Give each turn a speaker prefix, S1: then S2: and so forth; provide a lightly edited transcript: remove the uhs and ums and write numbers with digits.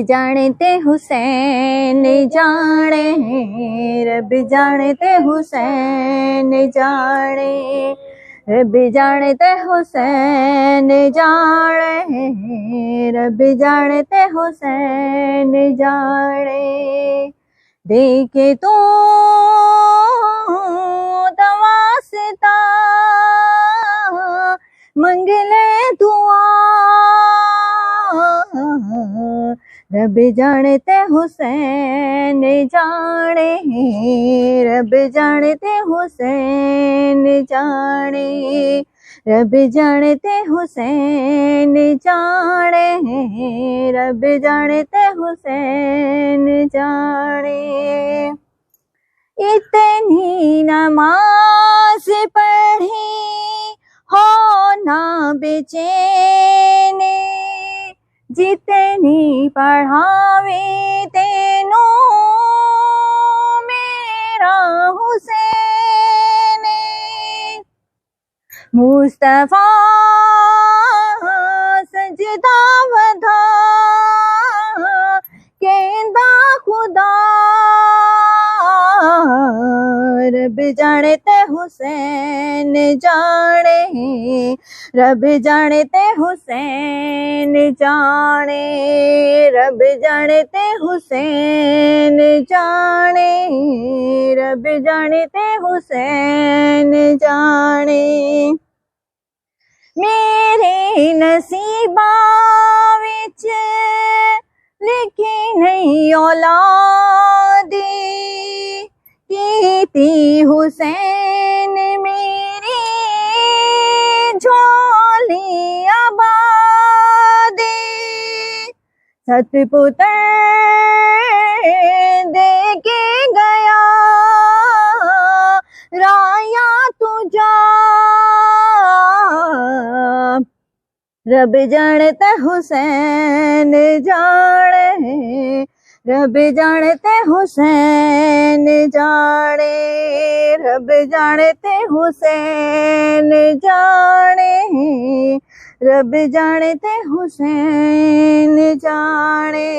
S1: जाने ते हुसैन जाने, रब जाने ते हुसैन जाने, रब जाने ते हुसैन जाने, रब जाने ते हुसैन जाने। देखे तू वास्ता मंगले दुआ, रब जाने ते हुसैन जाने, रब जाने ते हुसैन जाने, रब जाने ते हुसैन जाने, रब जाने ते हुसैन जाने। इतनी नमाज पढ़ी हो ना बेचैनी, जितनी पढ़ावे तेनू मेरा हुसैन। मुस्तफा सजदा वधा कहंदा खुदा, रब जाने ते हुसैन जाने, रब जाने ते हुसैन जाने, रब जाने ते हुसैन जाने, रब जाने ते हुसैन जाने। मेरे नसीबा विच लिखी नहीं औलादी, कीती हुसैन मेरी झोली आबादी। सतपुत्र दे के गया राया तुझा, रब जाने ते हुसैन जाने, रब जाने ते हुसैन जाने, रब जाने ते हुसैन जाने, रब जाने ते हुसैन जाने।